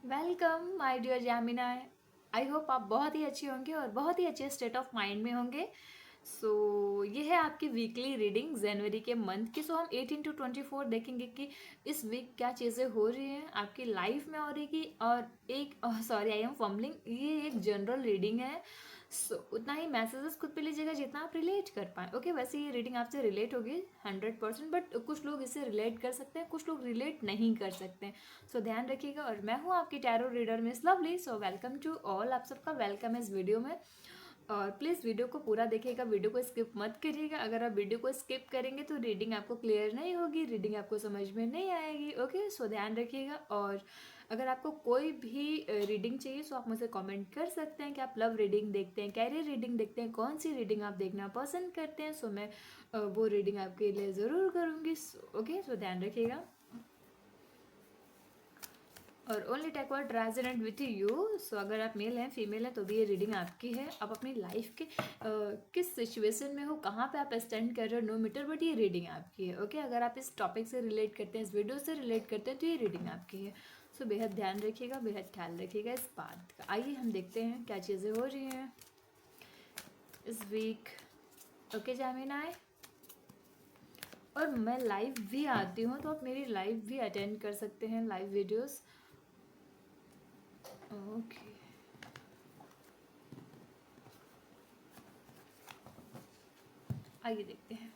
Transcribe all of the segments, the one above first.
Welcome my dear Gemini. I hope आप बहुत ही अच्छे होंगे और बहुत ही अच्छे स्टेट ऑफ माइंड में होंगे। ये है आपकी वीकली रीडिंग जनवरी के मंथ की। हम 18 to 24 देखेंगे कि इस वीक क्या चीज़ें हो रही हैं आपकी लाइफ में हो रही की। और एक सॉरी आई एम फम्बलिंग, ये एक जनरल रीडिंग है। उतना ही मैसेजेस खुद पे लीजिएगा जितना आप रिलेट कर पाए। ओके, वैसे ये रीडिंग आपसे रिलेट होगी 100%, बट कुछ लोग इससे रिलेट कर सकते हैं, कुछ लोग रिलेट नहीं कर सकते हैं। ध्यान रखिएगा। और मैं हूँ आपकी tarot reader Miss Lovely. Welcome to all, आप सबका वेलकम इस वीडियो में। और प्लीज़ वीडियो को पूरा देखिएगा, वीडियो को स्किप मत करिएगा। अगर आप वीडियो को स्किप करेंगे तो रीडिंग आपको क्लियर नहीं होगी, रीडिंग आपको समझ में नहीं आएगी। ओके, ध्यान रखिएगा। और अगर आपको कोई भी रीडिंग चाहिए तो आप मुझसे कमेंट कर सकते हैं कि आप लव रीडिंग देखते हैं, कैरियर रीडिंग देखते हैं, कौन सी रीडिंग आप देखना पसंद करते हैं। मैं वो रीडिंग आपके लिए ज़रूर करूँगी। ओके, ध्यान रखिएगा। और only take word resonate with you. अगर आप मेल हैं फीमेल हैं तो भी ये रीडिंग आपकी है। आप अपनी लाइफ के किस सिचुएशन में हो, कहाँ पे आप स्टैंड कर रहे हो, नो मीटर, बट ये रीडिंग आपकी है। ओके, अगर आप इस टॉपिक से रिलेट करते हैं, इस वीडियो से रिलेट करते हैं तो ये रीडिंग आपकी है। बेहद ध्यान रखिएगा, बेहद ख्याल रखिएगा इस बात का। आइए हम देखते हैं क्या चीज़ें हो रही हैं इस वीक। ओके जामिना है। और मैं लाइव भी आती हूँ तो आप मेरी लाइव भी अटेंड कर सकते हैं, लाइव वीडियोस। ओके, आइए देखते हैं।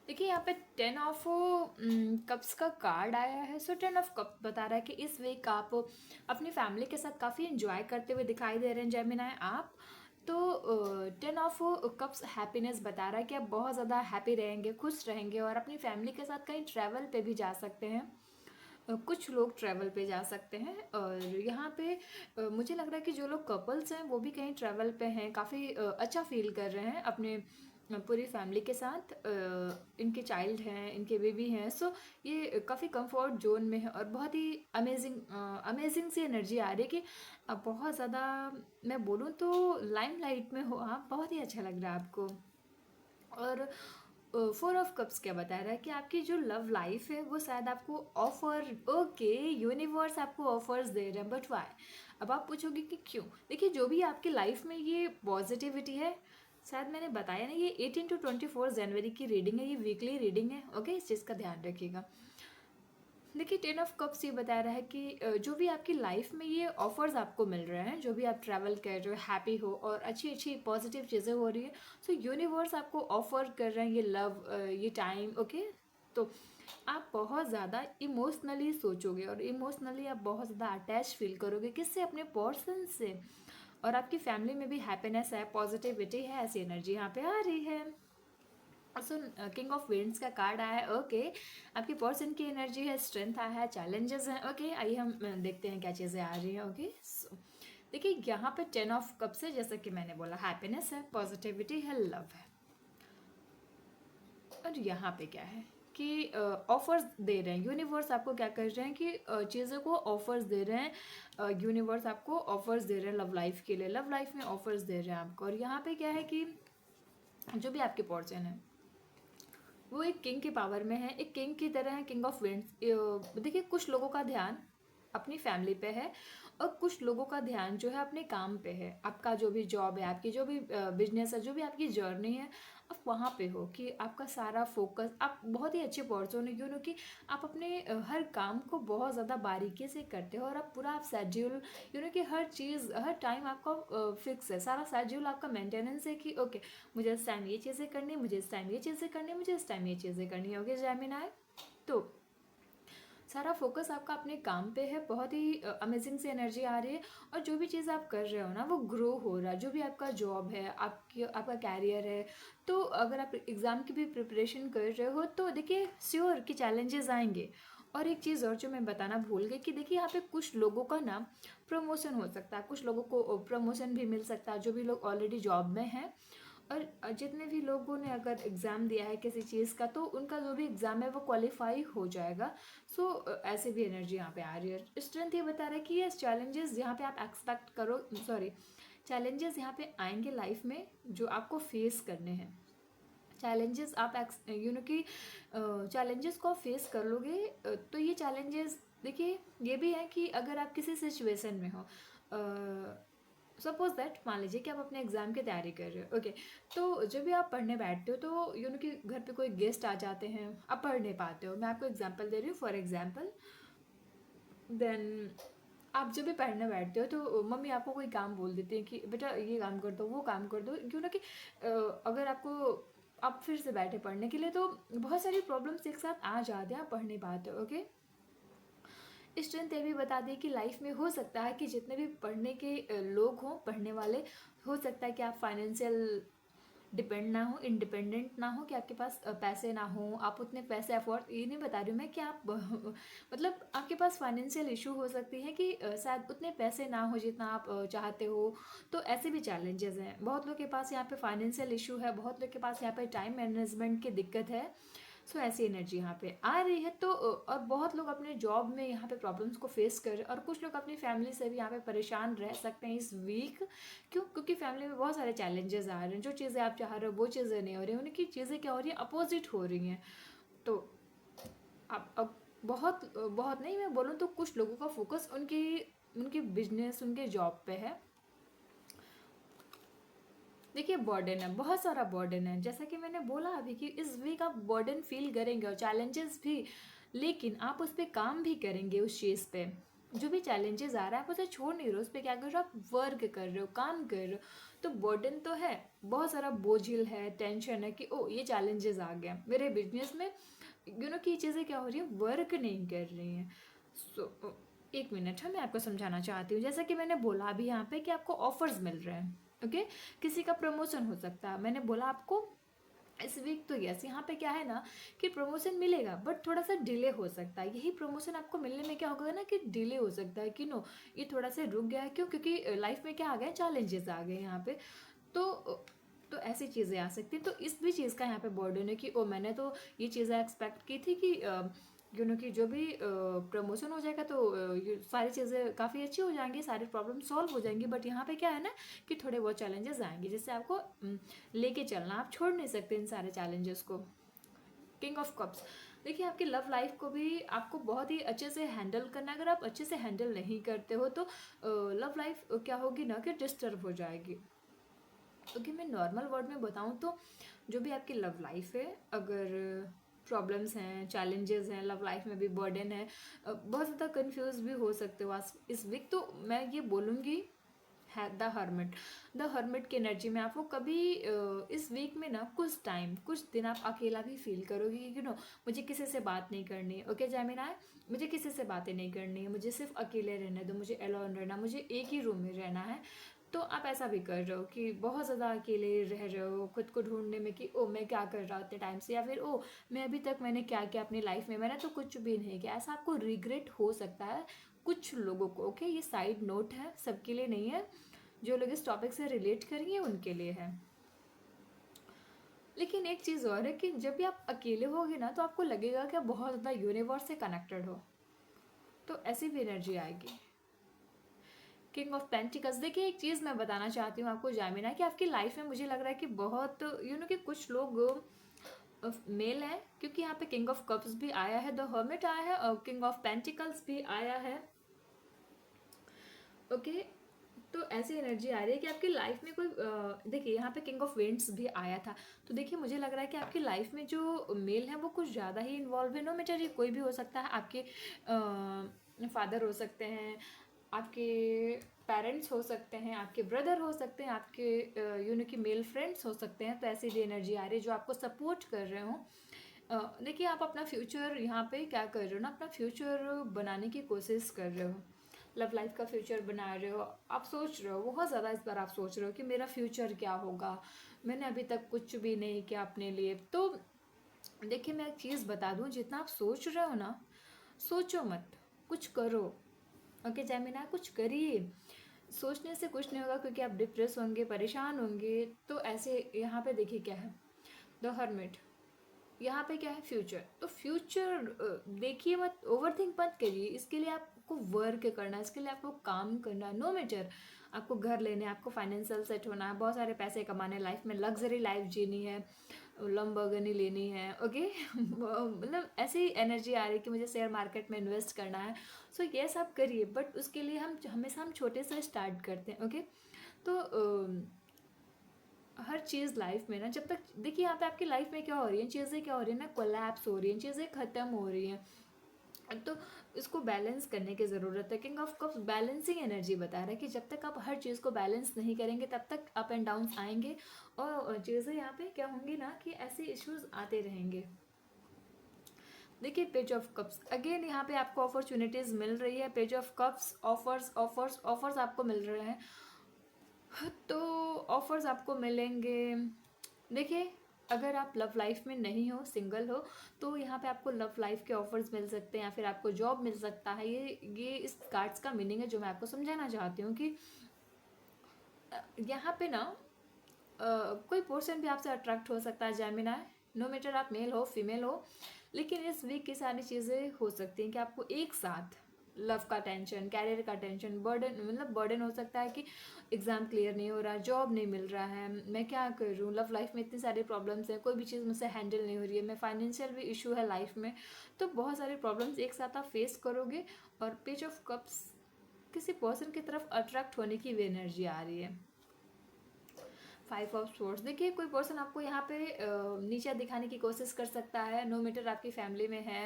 देखिए यहाँ पे 10 ऑफ कप्स का कार्ड आया है। 10 ऑफ कप बता रहा है कि इस वीक आप अपनी फैमिली के साथ काफ़ी इंजॉय करते हुए दिखाई दे रहे हैं जेमिनाई आप। तो 10 ऑफ कप्स हैप्पीनेस बता रहा है कि आप बहुत ज़्यादा हैप्पी रहेंगे, खुश रहेंगे और अपनी फैमिली के साथ कहीं ट्रैवल पे भी जा सकते हैं। कुछ लोग ट्रैवल पे जा सकते हैं। और यहाँ पे मुझे लग रहा है कि जो लोग कपल्स हैं वो भी कहीं ट्रैवल पे हैं, काफ़ी अच्छा फील कर रहे हैं अपने पूरी फैमिली के साथ। इनके चाइल्ड हैं, इनके बेबी हैं। ये काफ़ी कंफर्ट जोन में है और बहुत ही अमेजिंग अमेजिंग सी एनर्जी आ रही है कि अब बहुत ज़्यादा, मैं बोलूँ तो लाइमलाइट में हो आप, बहुत ही अच्छा लग रहा है आपको। और 4 ऑफ कप्स क्या बता रहा है कि आपकी जो लव लाइफ है वो शायद आपको ऑफर, ओके, यूनिवर्स आपको ऑफर्स दे रहे हैं, बट वाई। अब आप पूछोगे कि क्यों। देखिए, जो भी आपकी लाइफ में ये पॉजिटिविटी है, शायद मैंने बताया ना, ये 18 to 24 जनवरी की रीडिंग है, ये वीकली रीडिंग है। ओके, इस चीज़ का ध्यान रखिएगा। देखिए 10 ऑफ कप्स ये बता रहा है कि जो भी आपकी लाइफ में ये ऑफर्स आपको मिल रहे हैं, जो भी आप ट्रैवल कर रहे हो, हैप्पी हो और अच्छी अच्छी पॉजिटिव चीज़ें हो रही है, यूनिवर्स आपको ऑफर कर रहे हैं ये लव, ये टाइम। ओके, तो आप बहुत ज़्यादा इमोशनली सोचोगे और इमोशनली आप बहुत ज़्यादा अटैच फील करोगे किससे, अपने पर्सन से। और आपकी फैमिली में भी हैप्पीनेस है, पॉजिटिविटी है, ऐसी एनर्जी यहाँ पे आ रही है। किंग ऑफ विंड्स का कार्ड आया है। ओके, आपकी पर्सन की एनर्जी है, स्ट्रेंथ आया है, चैलेंजेस हैं। ओके, आइए हम देखते हैं क्या चीज़ें आ रही हैं। ओके, देखिए यहाँ पे 10 ऑफ कप्स है, जैसा कि मैंने बोला, हैप्पीनेस है, पॉजिटिविटी है, लव है। और यहाँ पे क्या है कि ऑफर्स दे रहे हैं यूनिवर्स आपको, क्या कर रहे हैं कि चीज़ों को ऑफर्स दे रहे हैं। यूनिवर्स आपको ऑफर्स दे रहे हैं लव लाइफ के लिए, लव लाइफ में ऑफर्स दे रहे हैं आपको। और यहाँ पे क्या है कि जो भी आपके पर्सन है वो एक किंग की पावर में है, एक किंग की तरह है, किंग ऑफ विंड्स। देखिए, कुछ लोगों का ध्यान अपनी फैमिली पे है और कुछ लोगों का ध्यान जो है अपने काम पे है। आपका जो भी जॉब है, आपकी जो भी बिजनेस है, जो भी आपकी जर्नी है, आप वहाँ पे हो कि आपका सारा फोकस, आप बहुत ही अच्छे पर्सन हो, क्यों कि आप अपने हर काम को बहुत ज़्यादा बारीकी से करते हो और आप पूरा आप शेड्यूल, कि हर चीज़ हर टाइम आपका फिक्स है, सारा शेड्यूल आपका मेंटेनेंस है कि ओके, मुझे इस टाइम ये चीज़ें करनी है, मुझे इस टाइम ये चीज़ें करनी है, मुझे इस टाइम ये चीज़ें करनी है। ओके जेमिनाई, तो सारा फोकस आपका अपने काम पे है, बहुत ही अमेजिंग सी एनर्जी आ रही है। और जो भी चीज़ आप कर रहे हो ना वो ग्रो हो रहा है, जो भी आपका जॉब है, आपका कैरियर है। तो अगर आप एग्ज़ाम की भी प्रिपरेशन कर रहे हो तो देखिए श्योर कि चैलेंजेस आएंगे। और एक चीज़ और जो मैं बताना भूल गई कि देखिए यहाँ पे कुछ लोगों का ना प्रमोशन हो सकता है, कुछ लोगों को प्रमोशन भी मिल सकता है, जो भी लोग ऑलरेडी जॉब में हैं। और जितने भी लोगों ने अगर एग्ज़ाम दिया है किसी चीज़ का तो उनका जो भी एग्ज़ाम है वो क्वालिफाई हो जाएगा। ऐसे भी एनर्जी यहाँ पे आ रही है। स्ट्रेंथ ये बता रहा है कि ये चैलेंजेस यहाँ पे आप एक्सपेक्ट करो, सॉरी, चैलेंजेस यहाँ पे आएंगे लाइफ में जो आपको फेस करने हैं। चैलेंजेस आप कि चैलेंजेस को आप फेस कर लोगे। तो ये चैलेंजेस देखिए ये भी है कि अगर आप किसी सिचुएशन में हो, सपोज दैट मान लीजिए कि आप अपने एग्ज़ाम की तैयारी कर रहे हो, ओके। तो जब भी आप पढ़ने बैठते हो तो कि घर पे कोई गेस्ट आ जाते हैं, आप पढ़ नहीं पाते हो। मैं आपको एग्जांपल दे रही हूँ, फॉर एग्जांपल देन आप जब भी पढ़ने बैठते हो तो मम्मी आपको कोई काम बोल देती है कि बेटा ये काम कर दो, वो काम कर दो, कि अगर आपको आप फिर से बैठे पढ़ने के लिए तो बहुत सारी प्रॉब्लम्स एक साथ आ जाते हैं, आप पढ़ नहीं पाते हो, ओके। स्ट्रेंथ ये भी बता दी कि लाइफ में हो सकता है कि जितने भी पढ़ने के लोग हों, पढ़ने वाले, हो सकता है कि आप फाइनेंशियल डिपेंड ना हो, इंडिपेंडेंट ना हो, कि आपके पास पैसे ना हो, आप उतने पैसे अफोर्ड, ये नहीं बता रही हूँ मैं कि आप मतलब आपके पास फाइनेंशियल इशू हो सकती है कि शायद उतने पैसे ना हो जितना आप चाहते हो। तो ऐसे भी चैलेंजेस हैं, बहुत लोग के पास यहाँ पे फाइनेंशियल इशू है, बहुत लोग के पास यहाँ पे टाइम मैनेजमेंट की दिक्कत है। सो ऐसी एनर्जी यहाँ पे आ रही है। तो और बहुत लोग अपने जॉब में यहाँ पे प्रॉब्लम्स को फेस कर रहे हैं, और कुछ लोग अपनी फैमिली से भी यहाँ पे परेशान रह सकते हैं इस वीक। क्यों? क्योंकि फैमिली में बहुत सारे चैलेंजेस आ रहे हैं, जो चीज़ें आप चाह रहे हो वो चीज़ें नहीं हो रही, उनकी चीज़ें क्या हो रही हैं, अपोजिट हो रही हैं। तो आप अब बहुत बहुत नहीं, मैं बोलूँ तो कुछ लोगों का फोकस उनकी उनके बिजनेस, उनके जॉब पे है। देखिए बर्डन है, बहुत सारा बर्डन है, जैसा कि मैंने बोला अभी कि इस वीक आप बर्डन फील करेंगे और चैलेंजेस भी, लेकिन आप उस पर काम भी करेंगे। उस चीज़ पे जो भी चैलेंजेस आ रहा है आप उसे छोड़ नहीं रहे हो, उस पर क्या कर रहे हो, आप वर्क कर रहे हो, काम कर रहे हो। तो बर्डन तो है, बहुत सारा बोझिल है, टेंशन है कि ओ ये चैलेंजेस आ गया मेरे बिजनेस में, कि ये चीज़ें क्या हो रही है, वर्क नहीं कर रही हैं। सो एक मिनट है, मैं आपको समझाना चाहती हूँ। जैसा कि मैंने बोला अभी यहाँ पे कि आपको ऑफर्स मिल रहे हैं, ओके। किसी का प्रमोशन हो सकता है, मैंने बोला आपको इस वीक। तो यस, यहाँ पे क्या है ना कि प्रमोशन मिलेगा, बट थोड़ा सा डिले हो सकता है। यही प्रमोशन आपको मिलने में क्या होगा ना कि डिले हो सकता है कि नो, ये थोड़ा सा रुक गया है। क्यों? क्योंकि लाइफ में क्या आ गया, चैलेंजेस आ गए यहाँ पे। तो तो ऐसी चीज़ें आ सकती हैं। तो इस भी चीज़ का यहाँ पे बर्डन है कि ओ मैंने तो ये चीज़ें एक्सपेक्ट की थी कि कि जो भी प्रमोशन हो जाएगा तो ये सारी चीज़ें काफ़ी अच्छी हो जाएंगी, सारी प्रॉब्लम सॉल्व हो जाएंगी। बट यहाँ पे क्या है ना कि थोड़े बहुत चैलेंजेस आएंगे जिससे आपको लेके चलना, आप छोड़ नहीं सकते इन सारे चैलेंजेस को। किंग ऑफ कप्स, देखिए आपकी लव लाइफ को भी आपको बहुत ही अच्छे से हैंडल करना है। अगर आप अच्छे से हैंडल नहीं करते हो तो लव लाइफ क्या होगी ना कि डिस्टर्ब हो जाएगी। क्योंकि मैं नॉर्मल वर्ड में बताऊँ तो जो भी आपकी लव लाइफ है, अगर प्रॉब्लम्स हैं, चैलेंजेस हैं, लव लाइफ में भी बर्डन है, बहुत ज़्यादा कंफ्यूज भी हो सकते हो आज इस वीक, तो मैं ये बोलूँगी है द हर्मिट। द हर्मिट की एनर्जी में आपको कभी इस वीक में ना कुछ टाइम, कुछ दिन आप अकेला भी फील करोगे कि मुझे किसी से बात नहीं करनी है, ओके जेमिनी, मुझे किसी से बातें नहीं करनी है, मुझे सिर्फ अकेले रहने दो, मुझे अलोन रहना, मुझे एक ही रूम में रहना है। तो आप ऐसा भी कर रहे हो कि बहुत ज़्यादा अकेले रह रहे हो, खुद को ढूंढने में कि ओ मैं क्या कर रहा इतने टाइम से, या फिर ओ मैं अभी तक मैंने क्या किया अपनी लाइफ में, मैंने तो कुछ भी नहीं किया। ऐसा आपको रिग्रेट हो सकता है कुछ लोगों को, ओके। ये साइड नोट है, सबके लिए नहीं है। जो लोग इस टॉपिक से रिलेट करेंगे उनके लिए है। लेकिन एक चीज़ और है कि जब भी आप अकेले होगे ना तो आपको लगेगा कि आप बहुत ज़्यादा यूनिवर्स से कनेक्टेड हो, तो ऐसी भी एनर्जी आएगी। किंग ऑफ पेंटिकल्स, देखिए एक चीज़ मैं बताना चाहती हूँ आपको जामिना, कि आपकी लाइफ में मुझे लग रहा है कि बहुत कि कुछ लोग मेल हैं, क्योंकि यहाँ पे किंग ऑफ कप्स भी आया है, द हर्मिट आया है, और किंग ऑफ पेंटिकल्स भी आया है, ओके। तो ऐसी एनर्जी आ रही है कि आपकी लाइफ में कोई देखिए यहाँ पे किंग ऑफ वेंट्स भी आया था। तो देखिए मुझे लग रहा है कि आपकी लाइफ में जो मेल है वो कुछ ज़्यादा ही इन्वॉल्व है। नो मैटर ये कोई भी हो सकता है, आपके फादर हो सकते हैं, आपके पेरेंट्स हो सकते हैं, आपके ब्रदर हो सकते हैं, आपके कि मेल फ्रेंड्स हो सकते हैं। तो ऐसी भी एनर्जी आ रही है जो आपको सपोर्ट कर रहे हो। देखिए आप अपना फ्यूचर यहाँ पे क्या कर रहे हो ना, अपना फ्यूचर बनाने की कोशिश कर रहे हो, लव लाइफ का फ्यूचर बना रहे हो। आप सोच रहे हो बहुत ज़्यादा, इस बार आप सोच रहे हो कि मेरा फ्यूचर क्या होगा, मैंने अभी तक कुछ भी नहीं किया अपने लिए। तो देखिए मैं एक चीज़ बता दूँ, जितना आप सोच रहे हो ना, सोचो मत, कुछ करो, ओके जेमिना, कुछ करिए। सोचने से कुछ नहीं होगा, क्योंकि आप डिप्रेस होंगे, परेशान होंगे। तो ऐसे यहाँ पे देखिए क्या है, द हर्मिट, यहाँ पे क्या है, फ्यूचर। तो फ्यूचर देखिए मत, ओवर थिंक मत करिए। इसके लिए आपको वर्क करना है, इसके लिए आपको काम करना है। नो मैटर आपको घर लेने, आपको फाइनेंशियल सेट होना है, बहुत सारे पैसे कमाने, लाइफ में लग्जरी लाइफ जीनी है, लैम्बोर्गिनी लेनी है, ओके। मतलब ऐसी एनर्जी आ रही है कि मुझे शेयर मार्केट में इन्वेस्ट करना है। सो ये सब करिए, बट उसके लिए हम हमेशा छोटे से स्टार्ट करते हैं, ओके। तो हर चीज़ लाइफ में ना, जब तक देखिए यहाँ पे आपकी लाइफ में क्या हो रही है, चीज़ें क्या हो रही है ना, कोलैप्स हो रही हैं, चीज़ें ख़त्म हो रही हैं। तो इसको बैलेंस करने की ज़रूरत है। King of cups balancing energy बता रहा है कि जब तक आप हर चीज़ को बैलेंस नहीं करेंगे तब तक अप एंड डाउन्स आएंगे, और चीज़ें यहाँ पे क्या होंगी ना कि ऐसे इश्यूज आते रहेंगे। देखिए पेज ऑफ कप्स अगेन, यहाँ पे आपको अपॉर्चुनिटीज़ मिल रही है। Page of cups, offers offers offers आपको मिल रहे हैं, तो ऑफर्स आपको मिलेंगे। देखिए अगर आप लव लाइफ में नहीं हो, सिंगल हो, तो यहाँ पे आपको लव लाइफ के ऑफर्स मिल सकते हैं, या फिर आपको जॉब मिल सकता है। ये इस कार्ड्स का मीनिंग है जो मैं आपको समझाना चाहती हूँ कि यहाँ पे ना कोई पर्सन भी आपसे अट्रैक्ट हो सकता है, जेमिनाई, नो मैटर आप मेल हो फीमेल हो। लेकिन इस वीक की सारी चीज़ें हो सकती हैं कि आपको एक साथ लव का टेंशन, कैरियर का टेंशन, बर्डन, मतलब बर्डन हो सकता है कि एग्ज़ाम क्लियर नहीं हो रहा, जॉब नहीं मिल रहा है, मैं क्या करूँ, लव लाइफ में इतनी सारी प्रॉब्लम्स हैं, कोई भी चीज़ मुझसे हैंडल नहीं हो रही है, मैं फाइनेंशियल भी इशू है लाइफ में। तो बहुत सारी प्रॉब्लम्स एक साथ आप फेस करोगे। और पेज ऑफ कप्स किसी पर्सन की तरफ अट्रैक्ट होने की भी एनर्जी आ रही है। 5 ऑफ सोर्स, देखिए कोई पर्सन आपको यहाँ पे नीचा दिखाने की कोशिश कर सकता है, नो मैटर आपकी फैमिली में है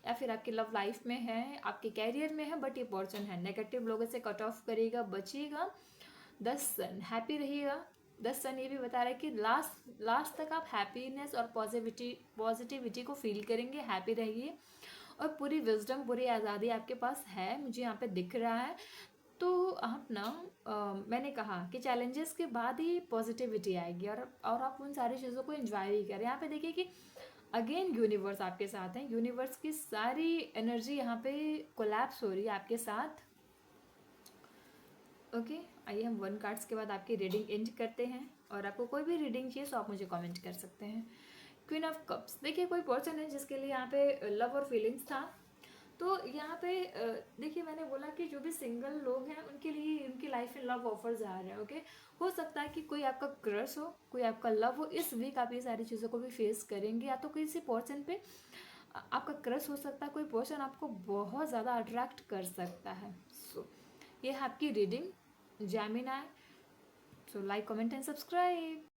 या फिर आपकी लव लाइफ में है, आपके कैरियर में है, बट ये पर्सन है नेगेटिव लोगों से कट ऑफ करेगा, बचिएगा। 10 सन, हैप्पी रहिएगा। 10 सन ये भी बता रहा है कि लास्ट तक आप हैप्पीनेस और पॉजिटिविटी को फील करेंगे, हैप्पी रहिए। और पूरी विजडम, पूरी आज़ादी आपके पास है, मुझे यहाँ पे दिख रहा है। तो आप ना मैंने कहा कि चैलेंजेस के बाद ही पॉजिटिविटी आएगी, और आप उन सारी चीज़ों को एंजॉय भी करें। यहाँ पे देखिए कि अगेन यूनिवर्स आपके साथ है, यूनिवर्स की सारी एनर्जी यहाँ पे कोलैप्स हो रही है आपके साथ, ओके। आइए हम 1 कार्ड्स के बाद आपकी रीडिंग एंड करते हैं, और आपको कोई भी रीडिंग चाहिए तो आप मुझे कमेंट कर सकते हैं। क्वीन ऑफ कप्स, देखिए कोई पर्सन है जिसके लिए यहाँ पे लव और फीलिंग्स था। तो यहाँ पे देखिए मैंने बोला कि जो भी सिंगल लोग हैं उनके लिए उनकी लाइफ में लव ऑफर्स आ रहे हैं, ओके। हो सकता है कि कोई आपका क्रश हो, कोई आपका लव हो। इस वीक आप ये सारी चीज़ों को भी फेस करेंगे, या तो किसी पर्सन पे आपका क्रश हो सकता है, कोई पर्सन आपको बहुत ज़्यादा अट्रैक्ट कर सकता है। सो ये है आपकी reading Gemini. So like comment and subscribe.